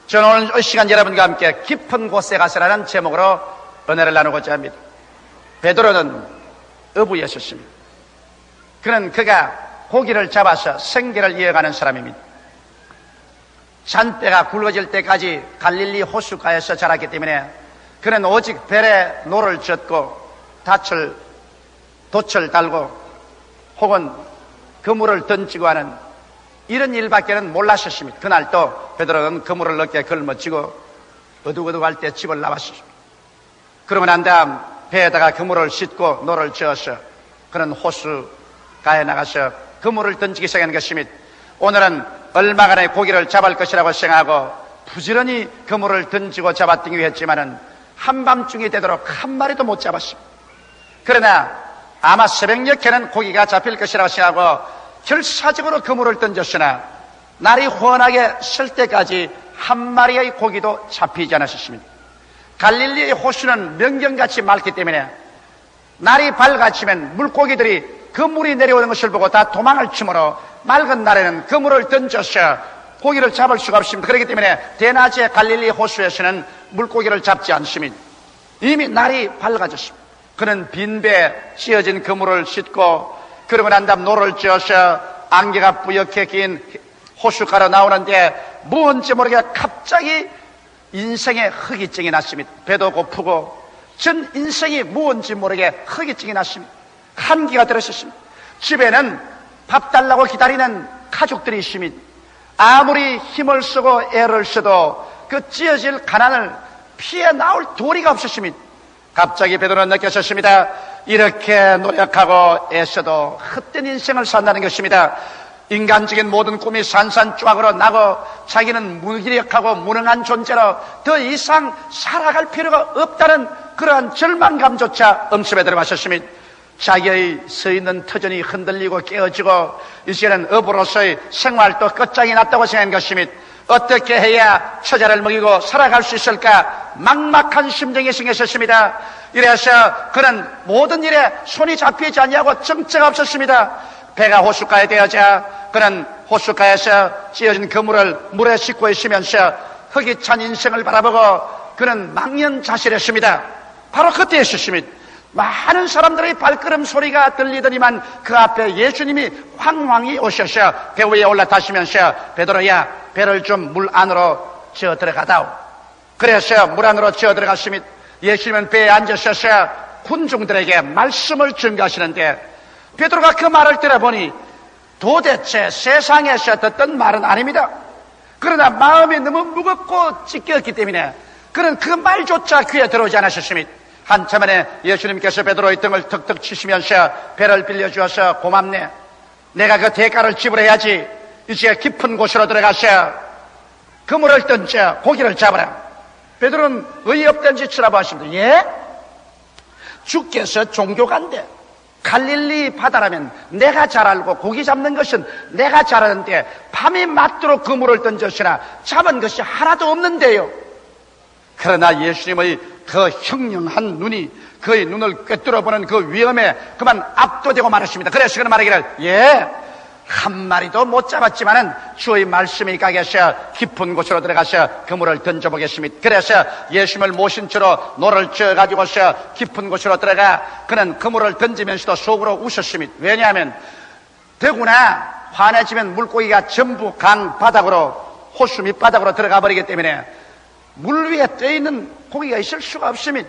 저는 오늘 이 시간 여러분과 함께 깊은 곳에 가서라는 제목으로 은혜를 나누고자 합니다. 베드로는 어부였었습니다. 그가 고기를 잡아서 생계를 이어가는 사람입니다. 잔뼈가 굵어질 때까지 갈릴리 호숫가에서 자랐기 때문에 그는 오직 벨에 노를 젓고 돛을 달고 혹은 그물을 던지고 하는 이런 일밖에는 몰랐었습니다. 그날도 베드로는 그물을 어깨에 걸머쥐고 어둑어둑할 때 집을 나왔습니다. 그러고 난 다음 배에다가 그물을 싣고 노를 저어서 그는 호수가에 나가서 그물을 던지기 시작한 것입니다. 오늘은 얼마간의 고기를 잡을 것이라고 생각하고 부지런히 그물을 던지고 잡아당기고 했지만은 한밤중이 되도록 한 마리도 못 잡았습니다. 그러나 아마 새벽녘에는 고기가 잡힐 것이라고 생각하고 결사적으로 그물을 던졌으나 날이 훤하게 설 때까지 한 마리의 고기도 잡히지 않았습니다. 갈릴리의 호수는 명경같이 맑기 때문에 날이 밝아지면 물고기들이 그 물이 내려오는 것을 보고 다 도망을 치므로 맑은 날에는 그물을 던져서 고기를 잡을 수가 없습니다. 그렇기 때문에 대낮에 갈릴리 호수에서는 물고기를 잡지 않습니다. 이미 날이 밝아졌습니다. 그는 빈배에 씌어진 그물을 싣고 그러고 난 다음 노를 쥐어서 안개가 뿌옇게 낀 호숫가로 나오는데 뭔지 모르게 갑자기 인생의 허기증이 났습니다. 배도 고프고 전 인생이 뭔지 모르게 허기증이 났습니다. 한기가 들었습니다. 집에는 밥 달라고 기다리는 가족들이 있습니다. 아무리 힘을 쓰고 애를 써도 그 찌어질 가난을 피해 나올 도리가 없었습니다. 갑자기 베드로는 느꼈습니다. 이렇게 노력하고 애써도 헛된 인생을 산다는 것입니다. 인간적인 모든 꿈이 산산조각으로 나고 자기는 무기력하고 무능한 존재로 더 이상 살아갈 필요가 없다는 그러한 절망감조차 엄습에 들어갔었습니다. 자기의 서 있는 터전이 흔들리고 깨어지고 이제는 어부로서의 생활도 끝장이 났다고 생각한 것입니다. 어떻게 해야 처자를 먹이고 살아갈 수 있을까 막막한 심정이 생겼었습니다. 이래서 그는 모든 일에 손이 잡히지 않냐고 정체가 없었습니다. 배가 호숫가에 되어자 그는 호숫가에서 찌어진 그물을 물에 싣고 있으면서 허기찬 인생을 바라보고 그는 망연자실했습니다. 바로 그때였습니다. 많은 사람들의 발걸음 소리가 들리더니만 그 앞에 예수님이 황황히 오셔서 배 위에 올라타시면서 베드로야 배를 좀 물 안으로 지어 들어가다오. 그래서 물 안으로 지어 들어갔습니다. 예수님은 배에 앉으셔서 군중들에게 말씀을 전가하시는데 베드로가 그 말을 들어보니 도대체 세상에서 듣던 말은 아닙니다. 그러나 마음이 너무 무겁고 찢겼기 때문에 그는 그 말조차 귀에 들어오지 않으셨습니다. 한참 만에 예수님께서 베드로의 등을 턱턱 치시면서 배를 빌려주어서 고맙네. 내가 그 대가를 지불해야지. 이제 깊은 곳으로 들어가서 그물을 던져 고기를 잡아라. 베드로는 어이없던 짓을 하고 하십니다. 예? 주께서 종교가인데 갈릴리 바다라면 내가 잘 알고 고기 잡는 것은 내가 잘 아는데 밤이 맞도록 그물을 던졌으나 잡은 것이 하나도 없는데요. 그러나 예수님의 그 형령한 눈이 그의 눈을 꿰뚫어보는 그 위험에 그만 압도되고 말았습니다. 그래서 그는 말하기를 예, 한 마리도 못 잡았지만은 주의 말씀이 가게서 깊은 곳으로 들어가서 그물을 던져보겠습니다. 그래서 예수님을 모신 채로 노를 쥐어가지고서 깊은 곳으로 들어가 그는 그물을 던지면서도 속으로 웃었습니다. 왜냐하면 더구나 환해지면 물고기가 전부 강 바닥으로 호수 밑바닥으로 들어가 버리기 때문에 물 위에 떠있는 고기가 있을 수가 없습니다.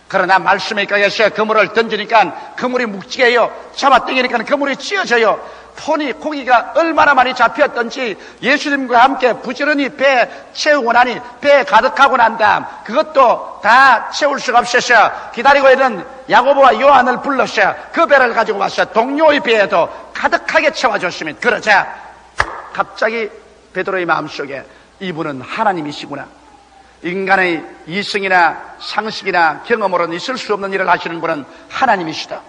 그러나 말씀에 가게서 그물을 던지니까 그물이 묵직해요. 잡아당기니까 그물이 찌어져요. 폰이 고기가 얼마나 많이 잡혔던지 예수님과 함께 부지런히 배 채우고 나니 배에 가득하고 난 다음 그것도 다 채울 수가 없어서 기다리고 있는 야고보와 요한을 불러서 그 배를 가지고 와서 동료의 배에도 가득하게 채워줬습니다. 그러자 갑자기 베드로의 마음속에 이분은 하나님이시구나. 인간의 이성이나 상식이나 경험으로는 있을 수 없는 일을 하시는 분은 하나님이시다.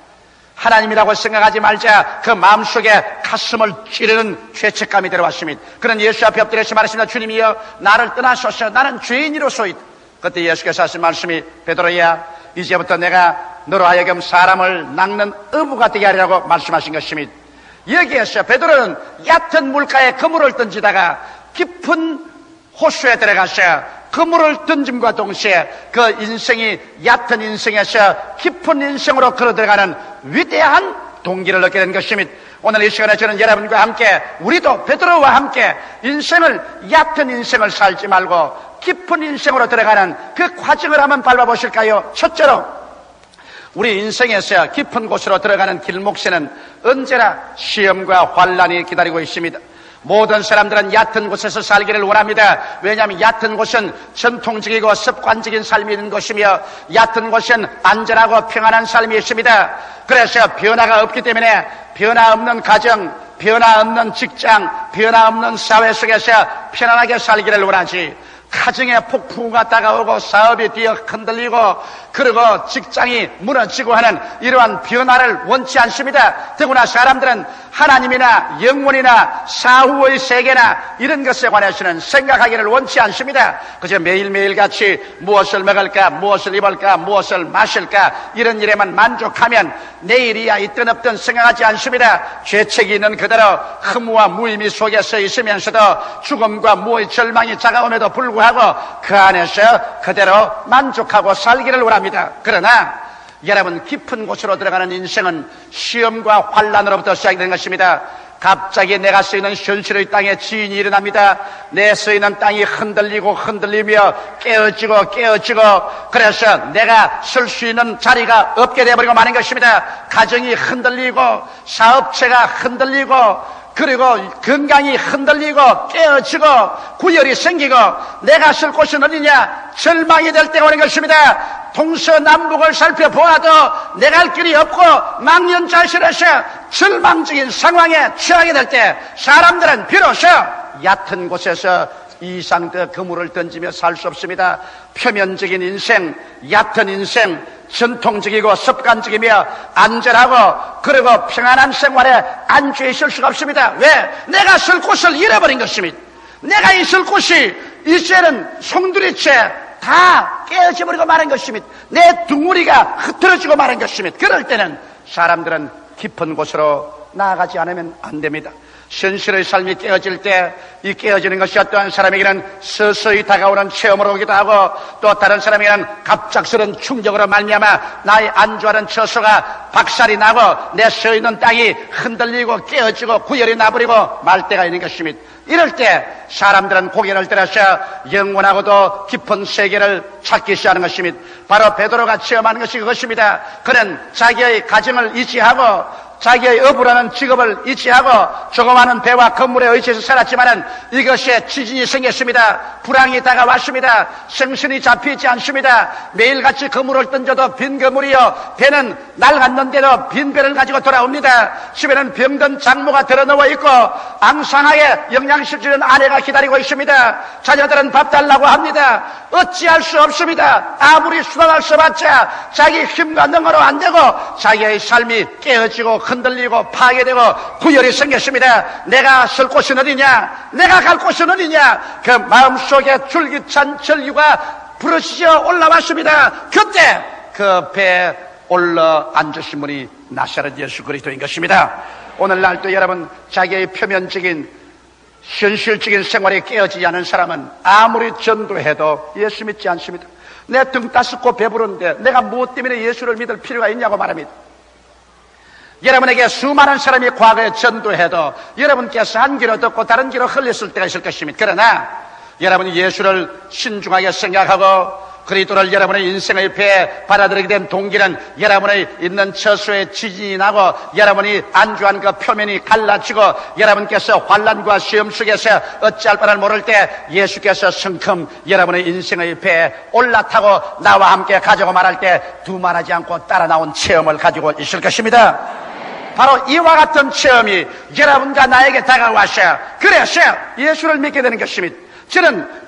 하나님이라고 생각하지 말자 그 마음속에 가슴을 찌르는 죄책감이 들어왔습니다. 그런 예수 앞에 엎드려서 말했습니다. 주님이여 나를 떠나소서 나는 죄인이로소이다. 그때 예수께서 하신 말씀이 베드로야 이제부터 내가 너로 하여금 사람을 낚는 어부가 되게 하리라고 말씀하신 것입니다. 여기에서 베드로는 얕은 물가에 그물을 던지다가 깊은 호수에 들어가서 그물을 던짐과 동시에 그 인생이 얕은 인생에서 깊은 인생으로 걸어 들어가는 위대한 동기를 얻게 된 것입니다. 오늘 이 시간에 저는 여러분과 함께, 우리도 베드로와 함께 인생을, 얕은 인생을 살지 말고 깊은 인생으로 들어가는 그 과정을 한번 밟아보실까요? 첫째로, 우리 인생에서 깊은 곳으로 들어가는 길목에는 언제나 시험과 환란이 기다리고 있습니다. 모든 사람들은 얕은 곳에서 살기를 원합니다. 왜냐하면 얕은 곳은 전통적이고 습관적인 삶이 있는 곳이며, 얕은 곳은 안전하고 평안한 삶이 있습니다. 그래서 변화가 없기 때문에 변화 없는 가정, 변화 없는 직장, 변화 없는 사회 속에서 편안하게 살기를 원하지, 가정에 폭풍우가 다가오고 사업이 뒤어 흔들리고 그리고 직장이 무너지고 하는 이러한 변화를 원치 않습니다. 더구나 사람들은 하나님이나 영혼이나 사후의 세계나 이런 것에 관해서는 생각하기를 원치 않습니다. 그저 매일매일 같이 무엇을 먹을까, 무엇을 입을까, 무엇을 마실까 이런 일에만 만족하면 내일이야 있든 없든 생각하지 않습니다. 죄책이 있는 그대로 허무와 무의미 속에서 있으면서도 죽음과 무의 절망이 다가옴에도 불구하고 그 안에서 그대로 만족하고 살기를 원합니다. 그러나 여러분, 깊은 곳으로 들어가는 인생은 시험과 환란으로부터 시작되는 것입니다. 갑자기 내가 쓰이는 현실의 땅에 지진이 일어납니다. 내 쓰이는 땅이 흔들리며 깨어지고 그래서 내가 설 수 있는 자리가 없게 되어버리고 마는 것입니다. 가정이 흔들리고 사업체가 흔들리고 그리고 건강이 흔들리고 깨어지고 구열이 생기고 내가 쓸 곳은 어디냐, 절망이 될 때가 오는 것입니다. 동서남북을 살펴보아도 내가 갈 길이 없고 망연자실해서 절망적인 상황에 처하게 될 때 사람들은 비로소 얕은 곳에서 이상 더 그물을 던지며 살 수 없습니다. 표면적인 인생, 얕은 인생, 전통적이고 습관적이며 안전하고 그리고 평안한 생활에 안주해 있을 수가 없습니다. 왜? 내가 쓸 곳을 잃어버린 것입니다. 내가 있을 곳이 이제는 송두리째 다 깨어져 버리고 마는 것입니다. 내 둥우리가 흐트러지고 마는 것입니다. 그럴 때는 사람들은 깊은 곳으로 나아가지 않으면 안 됩니다. 현실의 삶이 깨어질 때 이 깨어지는 것이 어떠한 사람에게는 서서히 다가오는 체험으로 오기도 하고 또 다른 사람에게는 갑작스러운 충격으로 말미암아 나의 안주하는 처소가 박살이 나고 내 서 있는 땅이 흔들리고 깨어지고 구열이 나버리고 말 때가 있는 것입니다. 이럴 때 사람들은 고개를 들어서 영원하고도 깊은 세계를 찾기 시작하는 것입니다. 바로 베드로가 체험하는 것이 그것입니다. 그는 자기의 가정을 이지하고 자기의 어부라는 직업을 이지하고 조그마한 배와 건물에 의지해서 살았지만은 이것에 지진이 생겼습니다. 불황이 다가왔습니다. 생선이 잡히지 않습니다. 매일같이 그물을 던져도 빈 그물이요, 배는 낡았는데도 빈 배를 가지고 돌아옵니다. 집에는 병든 장모가 들어누워 있고 앙상하게 영양실 주는 아내가 기다리고 있습니다. 자녀들은 밥 달라고 합니다. 어찌할 수 없습니다. 아무리 수단을 써봤자 자기 힘과 능으로 안 되고 자기의 삶이 깨어지고 흔들리고 파괴되고 구열이 생겼습니다. 내가 설 곳은 어디냐, 내가 갈 곳은 어디냐, 그 마음속에 줄기찬 전류가 부르짖어 올라왔습니다. 그때 그 배에 올라 앉으신 분이 나사렛 예수 그리스도인 것입니다. 오늘날도 여러분, 자기의 표면적인 현실적인 생활에 깨어지지 않은 사람은 아무리 전도해도 예수 믿지 않습니다. 내 등 따숩고 배부른데 내가 무엇 때문에 예수를 믿을 필요가 있냐고 말합니다. 여러분에게 수많은 사람이 과거에 전도해도 여러분께서 한 귀로 듣고 다른 귀로 흘렸을 때가 있을 것입니다. 그러나 여러분이 예수를 신중하게 생각하고 그리스도를 여러분의 인생의 배에 받아들이게 된 동기는 여러분의 있는 처소에 지진이 나고 여러분이 안주한 그 표면이 갈라지고 여러분께서 환난과 시험 속에서 어찌할 바를 모를 때 예수께서 성큼 여러분의 인생의 배에 올라타고 나와 함께 가자고 말할 때 두말하지 않고 따라 나온 체험을 가지고 있을 것입니다. 바로 이와 같은 체험이 여러분과 나에게 다가와서 그래서 예수를 믿게 되는 것입니다. 저는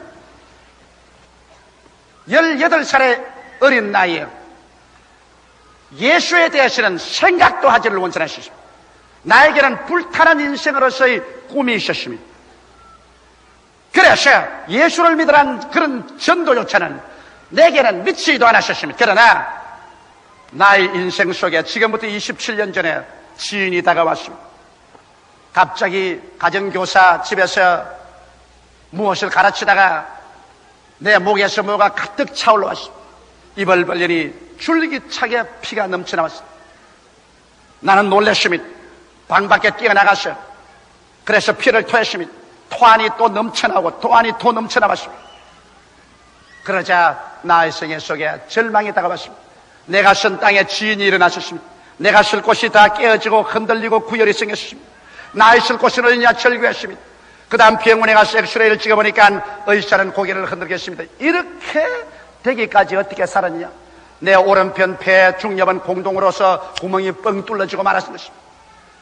18살의 어린 나이에 예수에 대해서는 생각도 하지를 원천하셨습니다. 나에게는 불타는 인생으로서의 꿈이 있었습니다. 그래서 예수를 믿으라는 그런 전도조차는 내게는 미치지도 않았었습니다. 그러나 나의 인생 속에 지금부터 27년 전에 지인이 다가왔습니다. 갑자기 가정교사 집에서 무엇을 가르치다가 내 목에서 뭐가 가득 차올라왔습니다. 입을 벌리니 줄기차게 피가 넘쳐나왔습니다. 나는 놀랐습니다. 방 밖에 뛰어나가서 그래서 피를 토했습니다. 토안이 또 넘쳐나고 토안이 또 넘쳐나왔습니다. 그러자 나의 생애 속에 절망이 다가왔습니다. 내가 선 땅에 지인이 일어나셨습니다. 내가 쓸 곳이 다 깨어지고 흔들리고 구열이 생겼습니다. 나의 쓸 곳은 어디냐 절규했습니다. 그 다음 병원에 가서 엑스레이를 찍어보니까 의사는 고개를 흔들겠습니다. 이렇게 되기까지 어떻게 살았냐? 내 오른편 폐 중엽은 공동으로서 구멍이 뻥 뚫려지고 말았던 것입니다.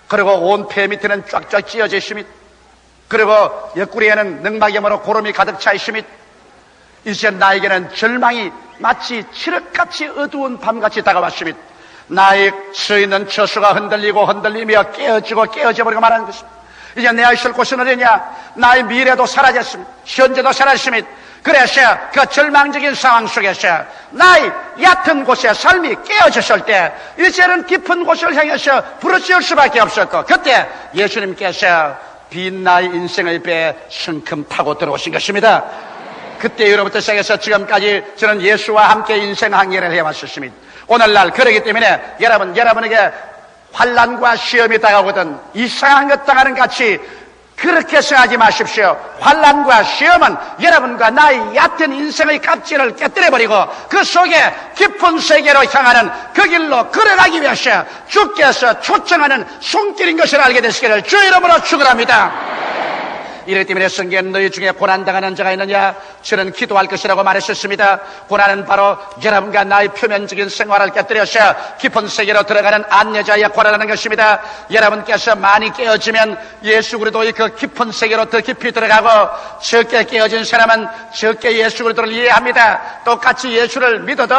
그리고 온 폐 밑에는 쫙쫙 찢어져 있습니다. 그리고 옆구리에는 능막염으로 고름이 가득 차 있습니다. 이제 나에게는 절망이 마치 칠흑같이 어두운 밤같이 다가왔습니다. 나의 서 있는 처수가 흔들리고 흔들리며 깨어지고 깨어져버리고 말하는 것입니다. 이제 내가 있을 곳은 어디냐? 나의 미래도 사라졌습니다. 현재도 사라졌습니다. 그래서 그 절망적인 상황 속에서 나의 얕은 곳에 삶이 깨어졌을 때 이제는 깊은 곳을 향해서 부르짖을 수밖에 없었고, 그때 예수님께서 빈 나의 인생의 배에 성큼 타고 들어오신 것입니다. 그때 이후로부터 시작해서 지금까지 저는 예수와 함께 인생 항해를 해왔었습니다. 오늘날 그러기 때문에 여러분에게 환난과 시험이 다가오거든 이상한 것 당하는 같이 그렇게 생각하지 마십시오. 환난과 시험은 여러분과 나의 얕은 인생의 껍질을 깨뜨려버리고 그 속에 깊은 세계로 향하는 그 길로 걸어가기 위해서 주께서 초청하는 손길인 것을 알게 되시기를 주 이름으로 축원합니다. 이렇기 때문에 성경에 너희 중에 고난당하는 자가 있느냐? 저는 기도할 것이라고 말했었습니다. 고난은 바로 여러분과 나의 표면적인 생활을 깨뜨려서 깊은 세계로 들어가는 안내자의 역할을 하는 것입니다. 여러분께서 많이 깨어지면 예수 그리스도의 그 깊은 세계로 더 깊이 들어가고, 적게 깨어진 사람은 적게 예수 그리스도를 이해합니다. 똑같이 예수를 믿어도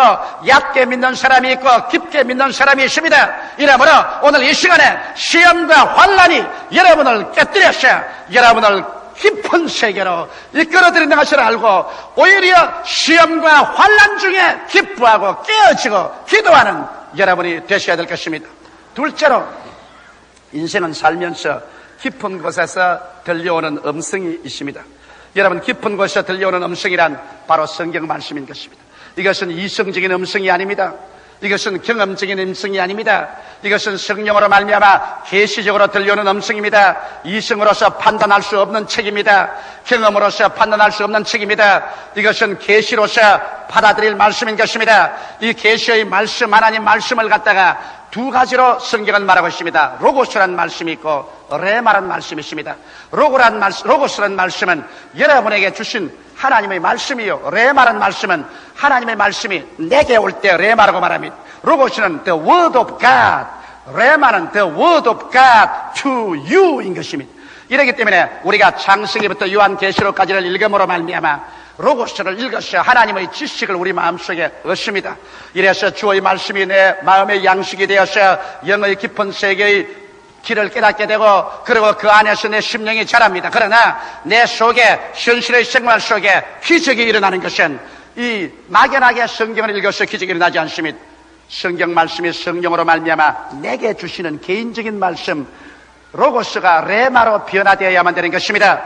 얕게 믿는 사람이 있고 깊게 믿는 사람이 있습니다. 이러므로 오늘 이 시간에 시험과 환난이 여러분을 깨뜨려서 여러분을 깊은 세계로 이끌어들이는 것을 알고 오히려 시험과 환난 중에 기뻐하고 깨어지고 기도하는 여러분이 되셔야 될 것입니다. 둘째로, 인생은 살면서 깊은 곳에서 들려오는 음성이 있습니다. 여러분, 깊은 곳에서 들려오는 음성이란 바로 성경 말씀인 것입니다. 이것은 이성적인 음성이 아닙니다. 이것은 경험적인 음성이 아닙니다. 이것은 성령으로 말미암아 계시적으로 들려오는 음성입니다. 이성으로서 판단할 수 없는 책입니다. 경험으로서 판단할 수 없는 책입니다. 이것은 계시로서 받아들일 말씀인 것입니다. 이 계시의 말씀, 하나님 말씀을 갖다가 두 가지로 성경은 말하고 있습니다. 로고스란 말씀이 있고 레마란 말씀이 있습니다. 로고스란 말씀은 여러분에게 주신 하나님의 말씀이요, 레마란 말씀은 하나님의 말씀이 내게 올 때 레마라고 말합니다. 로고스는 the word of God, 레마는 the word of God to you인 것입니다. 이렇기 때문에 우리가 창세기부터 요한계시록까지를 읽음으로 말미암아 로고스를 읽어서 하나님의 지식을 우리 마음속에 얻습니다. 이래서 주의 말씀이 내 마음의 양식이 되어서 영의 깊은 세계의 길을 깨닫게 되고, 그리고 그 안에서 내 심령이 자랍니다. 그러나 내 속에, 현실의 생활 속에 기적이 일어나는 것은 이 막연하게 성경을 읽어서 기적이 일어나지 않습니다. 성경 말씀이 성령으로 말미암아 내게 주시는 개인적인 말씀, 로고스가 레마로 변화되어야만 되는 것입니다.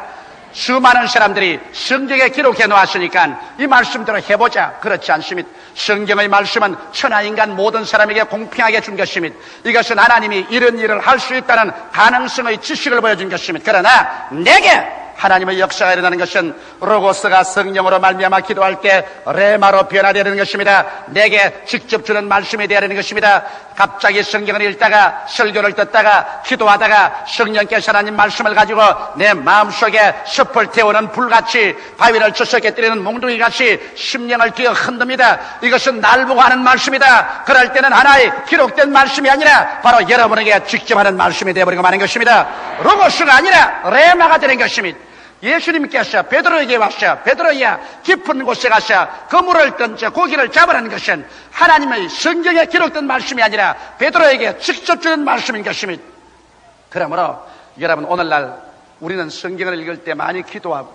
수많은 사람들이 성경에 기록해 놓았으니까 이 말씀대로 해보자, 그렇지 않습니다. 성경의 말씀은 천하인간 모든 사람에게 공평하게 준 것입니다. 이것은 하나님이 이런 일을 할 수 있다는 가능성의 지식을 보여준 것입니다. 그러나 내게 하나님의 역사가 일어나는 것은 로고스가 성령으로 말미암아 기도할 때 레마로 변화되는 것입니다. 내게 직접 주는 말씀이 되어야 하는 것입니다. 갑자기 성경을 읽다가 설교를 듣다가 기도하다가 성령께서 하나님 말씀을 가지고 내 마음속에 섭을 태우는 불같이, 바위를 주석에 때리는 몽둥이같이 심령을 뛰어 흔듭니다. 이것은 날 보고 하는 말씀이다. 그럴 때는 하나의 기록된 말씀이 아니라 바로 여러분에게 직접 하는 말씀이 되어버리고 마는 것입니다. 로고스가 아니라 레마가 되는 것입니다. 예수님께서 베드로에게 와서 베드로야 깊은 곳에 가서 그물을 던져 고기를 잡으라는 것은 하나님의 성경에 기록된 말씀이 아니라 베드로에게 직접 주는 말씀인 것입니다. 그러므로 여러분, 오늘날 우리는 성경을 읽을 때 많이 기도하고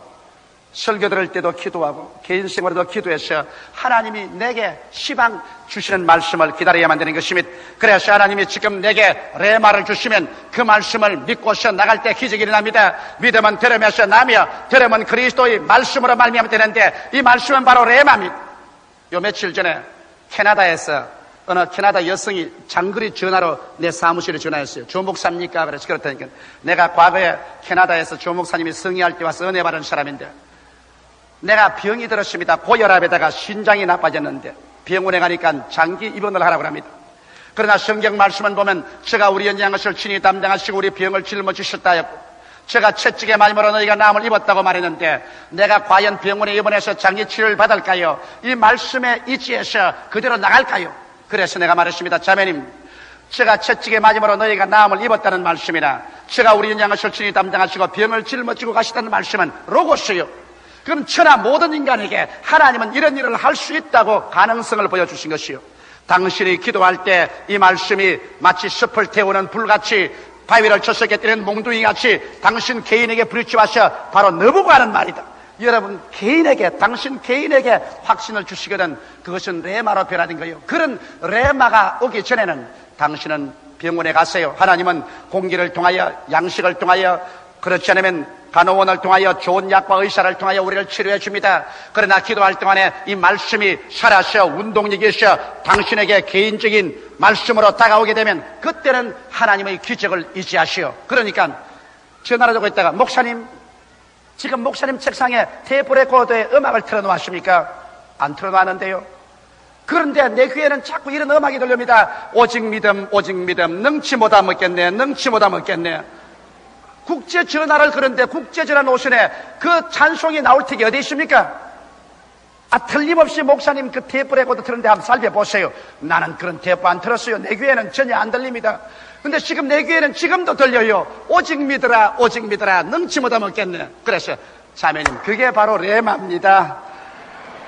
설교 들을 때도 기도하고 개인 생활에도 기도해서 하나님이 내게 시방 주시는 말씀을 기다려야만 되는 것입니다. 그래서 하나님이 지금 내게 레마를 주시면 그 말씀을 믿고서 나갈 때 기적이 일어납니다. 믿음은 들으면서 나며 들으면 그리스도의 말씀으로 말미암아 되는데 이 말씀은 바로 레마입니다. 요 며칠 전에 캐나다에서 어느 캐나다 여성이 장거리 전화로 내 사무실에 전화했어요. 조 목사입니까? 그래서 그렇다니까 내가 과거에 캐나다에서 조 목사님이 승리할 때 와서 은혜 받은 사람인데 내가 병이 들었습니다. 고혈압에다가 신장이 나빠졌는데 병원에 가니까 장기 입원을 하라고 합니다. 그러나 성경 말씀을 보면 제가 우리 연약한 것을 친히 담당하시고 우리 병을 짊어지셨다 했고 제가 채찍에 맞음으로 너희가 나음을 입었다고 말했는데 내가 과연 병원에 입원해서 장기 치료를 받을까요? 이 말씀에 의지해서 그대로 나갈까요? 그래서 내가 말했습니다. 자매님, 제가 채찍에 맞음으로 너희가 나음을 입었다는 말씀이나 제가 우리 연약한 것을 친히 담당하시고 병을 짊어지고 가시다는 말씀은 로고스요. 그럼 천하 모든 인간에게 하나님은 이런 일을 할 수 있다고 가능성을 보여주신 것이요. 당신이 기도할 때 이 말씀이 마치 숲을 태우는 불같이 바위를 쳐서 깨뜨리는 몽둥이같이 당신 개인에게 부딪혀와서 바로 너보고 하는 말이다. 여러분 개인에게 당신 개인에게 확신을 주시거든 그것은 레마로 변화된 거예요. 그런 레마가 오기 전에는 당신은 병원에 가세요. 하나님은 공기를 통하여 양식을 통하여 그렇지 않으면 간호원을 통하여 좋은 약과 의사를 통하여 우리를 치료해 줍니다. 그러나 기도할 동안에 이 말씀이 살아서 운동력이 있어 당신에게 개인적인 말씀으로 다가오게 되면 그때는 하나님의 기적을 의지하시오. 그러니까 전화를 하고 있다가 목사님 지금 목사님 책상에 테이프 레코더에 음악을 틀어놓았습니까? 안 틀어놨는데요. 그런데 내 귀에는 자꾸 이런 음악이 들립니다. 오직 믿음 오직 믿음 능치 못하 먹겠네 능치 못하 먹겠네. 국제 전화를 그런데 국제 전화 노선에 그 찬송이 나올 택이 어디 있습니까? 틀림없이 목사님 그 테이프 레코더 틀는데 한번 살펴보세요. 나는 그런 테이프 안 틀었어요. 내 귀에는 전혀 안 들립니다. 근데 지금 내 귀에는 지금도 들려요. 오직 믿으라 오직 믿으라 능치 못하 먹겠네. 그래서 자매님 그게 바로 레마입니다.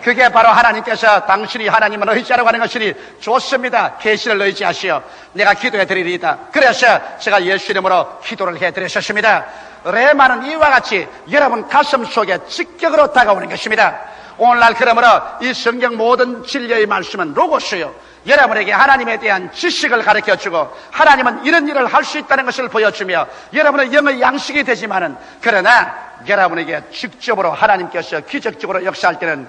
그게 바로 하나님께서 당신이 하나님을 의지하라고 하는 것이니 좋습니다. 계시를 의지하시오. 내가 기도해 드리리이다. 그래서 제가 예수 이름으로 기도를 해 드렸습니다. 레마는 이와 같이 여러분 가슴 속에 직격으로 다가오는 것입니다. 오늘날 그러므로 이 성경 모든 진리의 말씀은 로고스요. 여러분에게 하나님에 대한 지식을 가르쳐주고 하나님은 이런 일을 할 수 있다는 것을 보여주며 여러분의 영의 양식이 되지만은 그러나 여러분에게 직접으로 하나님께서 기적적으로 역사할 때는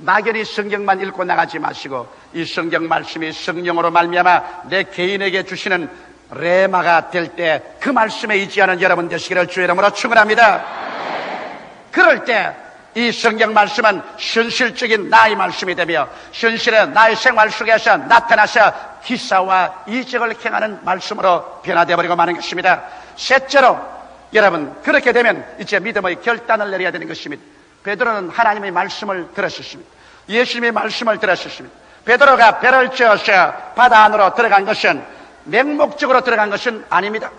막연히 성경만 읽고 나가지 마시고 이 성경 말씀이 성령으로 말미암아 내 개인에게 주시는 레마가 될 때 그 말씀에 의지하는 여러분 되시기를 주의 이름으로 축원합니다. 그럴 때 이 성경 말씀은 현실적인 나의 말씀이 되며 현실의 나의 생활 속에서 나타나서 기사와 이적을 행하는 말씀으로 변화되어 버리고 마는 것입니다. 셋째로 여러분 그렇게 되면 이제 믿음의 결단을 내려야 되는 것입니다. 베드로는 하나님의 말씀을 들었습니다. 예수님의 말씀을 들었습니다. 베드로가 배를 지어서 바다 안으로 들어간 것은 맹목적으로 들어간 것은 아닙니다.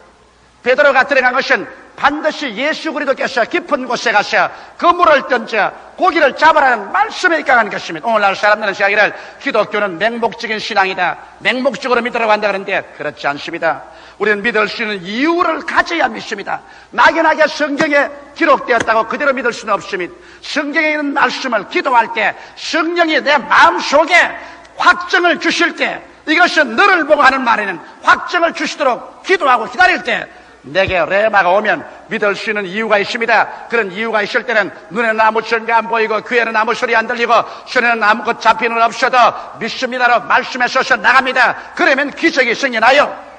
베드로가 들어간 것은 반드시 예수 그리스도께서 깊은 곳에 가서 그물을 던져 고기를 잡으라는 말씀에 입각한 것입니다. 오늘날 사람들은 생각하기를 기독교는 맹목적인 신앙이다. 맹목적으로 믿으라고 한다 그러는데 그렇지 않습니다. 우리는 믿을 수 있는 이유를 가져야 믿습니다. 막연하게 성경에 기록되었다고 그대로 믿을 수는 없습니다. 성경에 있는 말씀을 기도할 때 성령이 내 마음속에 확정을 주실 때 이것은 너를 보고 하는 말에는 확정을 주시도록 기도하고 기다릴 때 내게 레마가 오면 믿을 수 있는 이유가 있습니다. 그런 이유가 있을 때는 눈에는 아무 증거 안 보이고 귀에는 아무 소리 안 들리고 손에는 아무것 잡히는 없어도 믿습니다로 말씀에 서서 나갑니다. 그러면 기적이 생겨나요.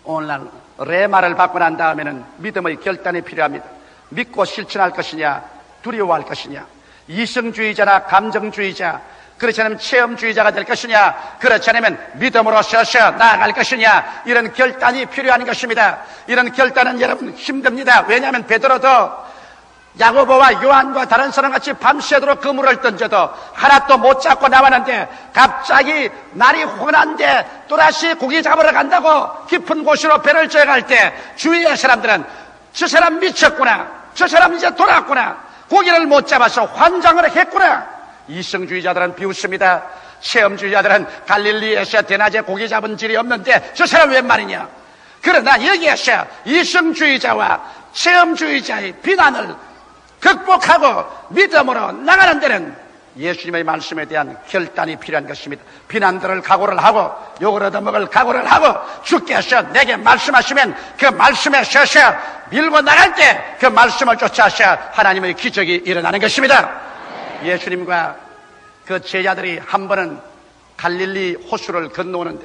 오늘날 레마를 받고 난 다음에는 믿음의 결단이 필요합니다. 믿고 실천할 것이냐 두려워할 것이냐 이성주의자나 감정주의자 그렇지 않으면 체험주의자가 될 것이냐 그렇지 않으면 믿음으로 서서 나아갈 것이냐 이런 결단이 필요한 것입니다. 이런 결단은 여러분 힘듭니다. 왜냐하면 베드로도 야고보와 요한과 다른 사람같이 밤새도록 그물을 던져도 하나도 못 잡고 나왔는데 갑자기 날이 혼한데 또다시 고기 잡으러 간다고 깊은 곳으로 배를 져갈 때 주위의 사람들은 저 사람 미쳤구나 저 사람 이제 돌아왔구나 고기를 못 잡아서 환장을 했구나. 이성주의자들은 비웃습니다. 체험주의자들은 갈릴리에서 대낮에 고기 잡은 질이 없는데 저 사람 웬 말이냐. 그러나 여기에서 이성주의자와 체험주의자의 비난을 극복하고 믿음으로 나가는 데는 예수님의 말씀에 대한 결단이 필요한 것입니다. 비난들을 각오를 하고 욕을 얻어먹을 각오를 하고 주께서 내게 말씀하시면 그 말씀에 서서 밀고 나갈 때 그 말씀을 쫓아서 하나님의 기적이 일어나는 것입니다. 예수님과 그 제자들이 한 번은 갈릴리 호수를 건너오는데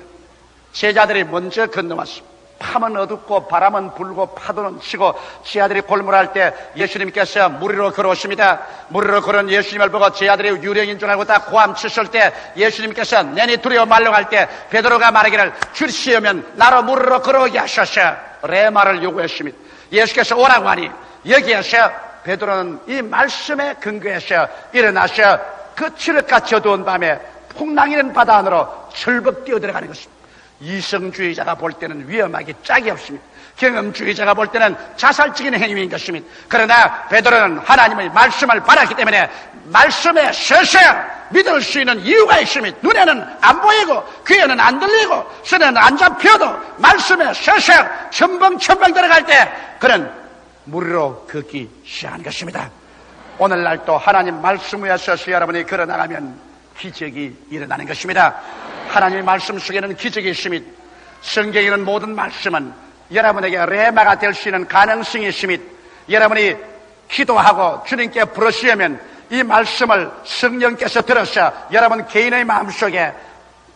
제자들이 먼저 건너왔습니다. 밤은 어둡고 바람은 불고 파도는 치고 제자들이 골몰할 때 예수님께서 물 위로 걸어오십니다. 물 위로 걸어온 예수님을 보고 제자들이 유령인 줄 알고 다 고함쳤을 때 예수님께서 내니 두려워 말라고 할 때 베드로가 말하기를 주시오면 나로 물 위로 걸어오게 하셔서 레마를 요구했습니다. 예수께서 오라고 하니 여기에서 베드로는 이 말씀에 근거해서 일어나서 그 칠흑같이 어두운 밤에 풍랑이는 바다 안으로 철벅 뛰어들어가는 것입니다. 이성주의자가 볼 때는 위험하기 짝이 없습니다. 경험주의자가 볼 때는 자살적인 행위인 것입니다. 그러나 베드로는 하나님의 말씀을 받았기 때문에 말씀에 서서 믿을 수 있는 이유가 있습니다. 눈에는 안 보이고 귀에는 안 들리고 손에는 안 잡혀도 말씀에 서서 첨벙첨벙 들어갈 때 그는 물 위로 걷기 시작한 것입니다. 오늘날 또 하나님 말씀 위에 서서 여러분이 걸어나가면 기적이 일어나는 것입니다. 하나님의 말씀 속에는 기적이 있습니다. 성경에는 모든 말씀은 여러분에게 레마가 될 수 있는 가능성이 있습니다. 여러분이 기도하고 주님께 부르시려면 이 말씀을 성령께서 들어서 여러분 개인의 마음속에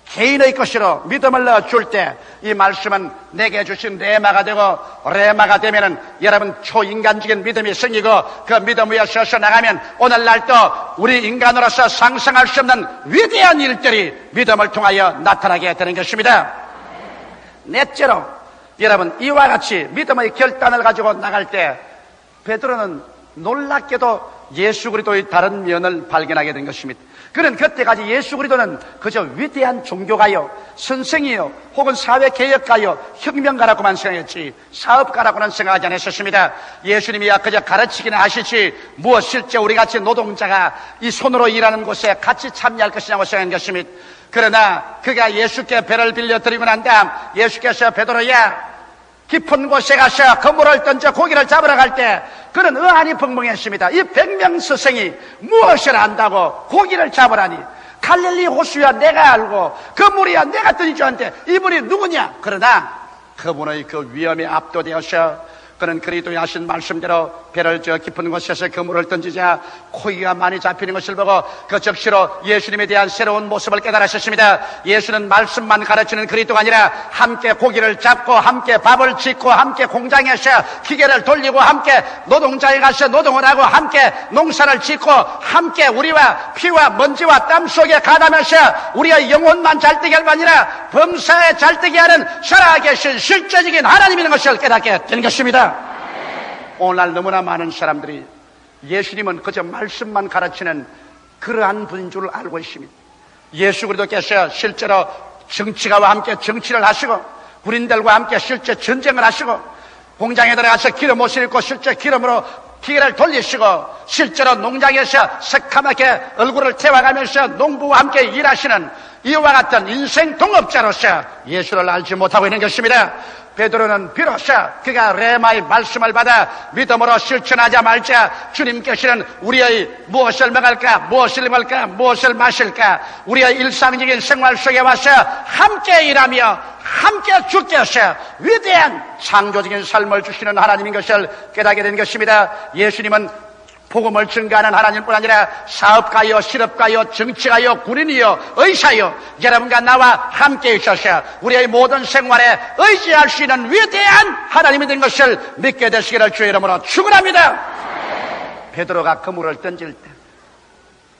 개인의 것으로 믿음을 넣어줄 때 이 말씀은 내게 주신 레마가 되고 레마가 되면은 여러분 초인간적인 믿음이 생기고 그 믿음 위에 서서 나가면 오늘날 또 우리 인간으로서 상상할 수 없는 위대한 일들이 믿음을 통하여 나타나게 되는 것입니다. 넷째로 여러분 이와 같이 믿음의 결단을 가지고 나갈 때 베드로는 놀랍게도 예수 그리스도의 다른 면을 발견하게 된 것입니다. 그는 그때까지 예수 그리스도는 그저 위대한 종교가요, 선생이요, 혹은 사회개혁가요, 혁명가라고만 생각했지 사업가라고는 생각하지 않았었습니다. 예수님이 그저 가르치기는 하시지 무엇 실제 우리같이 노동자가 이 손으로 일하는 곳에 같이 참여할 것이냐고 생각한 것입니다. 그러나 그가 예수께 배를 빌려 드리고 난 다음 예수께서 베드로야 깊은 곳에 가서 그물을 던져 고기를 잡으러 갈 때 그는 의안이 벙벙했습니다. 이 100명 스승이 무엇을 안다고 고기를 잡으라니 갈릴리 호수야 내가 알고 그 물이야 내가 던질 줄 아는데 이분이 누구냐? 그러나 그분의 그 위험에 압도되어서 그는 그리스도의 하신 말씀대로 배를 저 깊은 곳에서 그물을 던지자 고기가 많이 잡히는 것을 보고 그 즉시로 예수님에 대한 새로운 모습을 깨달으셨습니다. 예수는 말씀만 가르치는 그리스도가 아니라 함께 고기를 잡고 함께 밥을 짓고 함께 공장에서 기계를 돌리고 함께 노동자에 가서 노동을 하고 함께 농사를 짓고 함께 우리와 피와 먼지와 땀 속에 가담해서 우리의 영혼만 잘되게 할 뿐 아니라 범사에 잘되게 하는 살아계신 실제적인 하나님이라는 것을 깨닫게 되는 것입니다. 오늘날 너무나 많은 사람들이 예수님은 그저 말씀만 가르치는 그러한 분인 줄 알고 있습니다. 예수 그리스도께서 실제로 정치가와 함께 정치를 하시고 군인들과 함께 실제 전쟁을 하시고 공장에 들어가서 기름 옷을 입고 실제 기름으로 기계를 돌리시고 실제로 농장에서 새카맣게 얼굴을 태워가면서 농부와 함께 일하시는 이와 같은 인생 동업자로서 예수를 알지 못하고 있는 것입니다. 베드로는 비로소 그가 레마의 말씀을 받아 믿음으로 실천하자 말자 주님께서는 우리의 무엇을 먹을까 무엇을 입을까 무엇을 마실까 우리의 일상적인 생활 속에 와서 함께 일하며 함께 주께서 위대한 창조적인 삶을 주시는 하나님인 것을 깨닫게 된 것입니다. 예수님은 복음을 증가하는 하나님뿐 아니라 사업가요, 실업가요, 정치가요, 군인이요, 의사요, 여러분과 나와 함께 있어서 우리의 모든 생활에 의지할 수 있는 위대한 하나님이 된 것을 믿게 되시기를 주의 이름으로 축원합니다. 베드로가 그물을 던질 때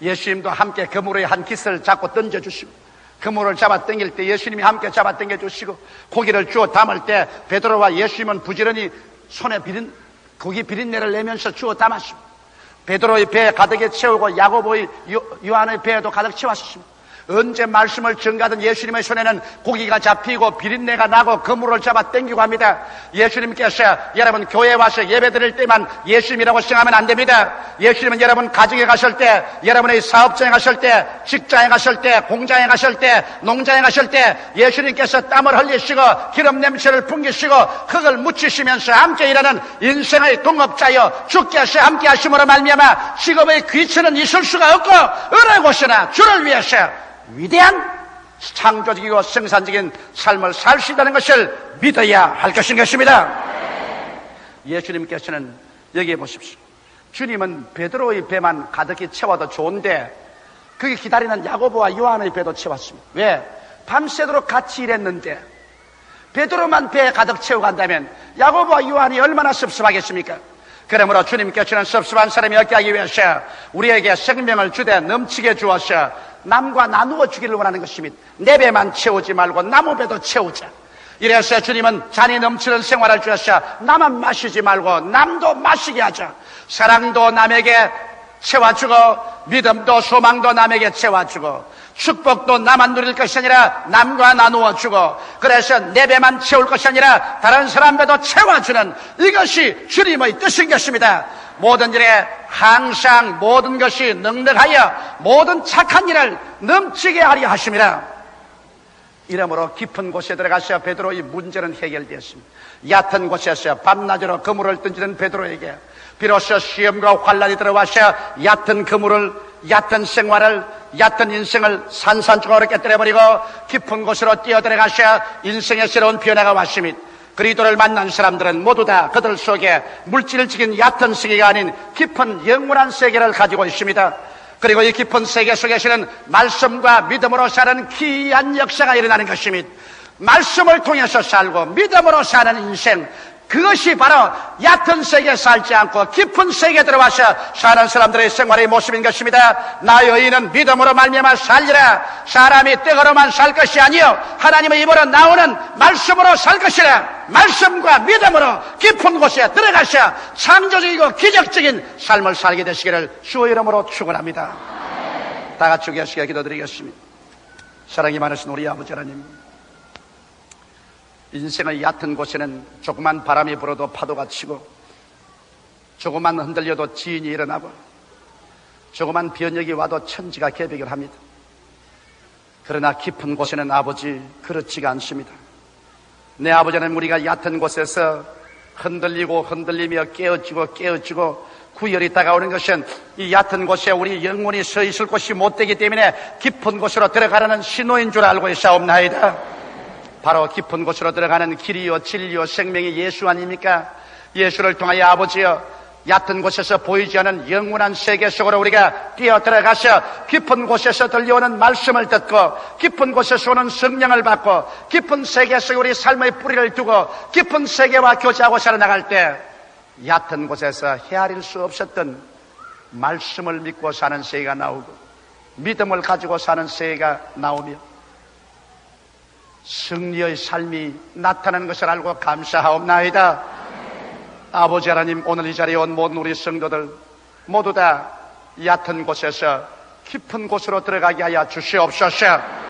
예수님도 함께 그물의 한 깃을 잡고 던져주시고 그물을 잡아 당길 때 예수님이 함께 잡아 당겨주시고 고기를 주워 담을 때 베드로와 예수님은 부지런히 손에 고기 비린내를 내면서 주워 담았습니다. 베드로의 배에 가득히 채우고 야고보의 요한의 배에도 가득 채웠습니다. 언제 말씀을 전가하던 예수님의 손에는 고기가 잡히고 비린내가 나고 그물을 잡아 당기고 합니다. 예수님께서 여러분 교회에 와서 예배 드릴 때만 예수님이라고 생각하면 안 됩니다. 예수님은 여러분 가정에 가실 때, 여러분의 사업장에 가실 때, 직장에 가실 때, 공장에 가실 때, 농장에 가실 때 예수님께서 땀을 흘리시고 기름 냄새를 풍기시고 흙을 묻히시면서 함께 일하는 인생의 동업자여 주께서 함께 하심으로 말미암아 직업의 귀천은 있을 수가 없고 어느 곳이나 주를 위해서 위대한 창조적이고 생산적인 삶을 살 수 있다는 것을 믿어야 할 것인 것입니다. 예수님께서는 여기에 보십시오. 주님은 베드로의 배만 가득히 채워도 좋은데 그게 기다리는 야고보와 요한의 배도 채웠습니다. 왜? 밤새도록 같이 일했는데 베드로만 배에 가득 채우고 간다면 야고보와 요한이 얼마나 섭섭하겠습니까? 그러므로 주님께서는 섭섭한 사람이 없게 하기 위해서 우리에게 생명을 주되 넘치게 주어서 남과 나누어 주기를 원하는 것입니다. 내 배만 채우지 말고 남의 배도 채우자. 이래서 주님은 잔이 넘치는 생활을 주셔서 나만 마시지 말고 남도 마시게 하자. 사랑도 남에게 채워주고 믿음도 소망도 남에게 채워주고 축복도 나만 누릴 것이 아니라 남과 나누어 주고 그래서 내 배만 채울 것이 아니라 다른 사람 배도 채워주는 이것이 주님의 뜻인 것입니다. 모든 일에 항상 모든 것이 넉넉하여 모든 착한 일을 넘치게 하려 하십니다. 이러므로 깊은 곳에 들어가서 베드로의 문제는 해결되었습니다. 얕은 곳에서 밤낮으로 그물을 던지는 베드로에게 비로소 시험과 환란이 들어와서 얕은 그물을, 얕은 생활을, 얕은 인생을 산산조각으로 깨뜨려버리고 깊은 곳으로 뛰어들어가서 인생의 새로운 변화가 왔습니다. 그리스도를 만난 사람들은 모두 다 그들 속에 물질적인 얕은 세계가 아닌 깊은 영원한 세계를 가지고 있습니다. 그리고 이 깊은 세계 속에서는 말씀과 믿음으로 사는 기이한 역사가 일어나는 것입니다. 말씀을 통해서 살고 믿음으로 사는 인생, 그것이 바로 얕은 세계에 살지 않고 깊은 세계에 들어와서 사는 사람들의 생활의 모습인 것입니다. 나 여인은 믿음으로 말미암아 살리라. 사람이 떡으로만 살 것이 아니요 하나님의 입으로 나오는 말씀으로 살 것이라. 말씀과 믿음으로 깊은 곳에 들어가서 창조적이고 기적적인 삶을 살게 되시기를 주의 이름으로 축원합니다. 다 같이 계시게 기도드리겠습니다. 사랑이 많으신 우리 아버지 하나님, 인생의 얕은 곳에는 조그만 바람이 불어도 파도가 치고 조그만 흔들려도 지인이 일어나고 조그만 변혁이 와도 천지가 개벽을 합니다. 그러나 깊은 곳에는 아버지 그렇지가 않습니다. 내 아버지는 우리가 얕은 곳에서 흔들리고 흔들리며 깨어지고 구열이 다가오는 것은 이 얕은 곳에 우리 영혼이 서 있을 곳이 못되기 때문에 깊은 곳으로 들어가라는 신호인 줄 알고 있사옵나이다. 바로 깊은 곳으로 들어가는 길이요 진리요 생명이 예수 아닙니까? 예수를 통하여 아버지여 얕은 곳에서 보이지 않는 영원한 세계 속으로 우리가 뛰어들어가서 깊은 곳에서 들려오는 말씀을 듣고 깊은 곳에서 오는 성령을 받고 깊은 세계 속에 우리 삶의 뿌리를 두고 깊은 세계와 교제하고 살아나갈 때 얕은 곳에서 헤아릴 수 없었던 말씀을 믿고 사는 세계가 나오고 믿음을 가지고 사는 세계가 나오며 승리의 삶이 나타나는 것을 알고 감사하옵나이다. 아버지 하나님, 오늘 이 자리에 온 모든 우리 성도들 모두 다 얕은 곳에서 깊은 곳으로 들어가게 하여 주시옵소서.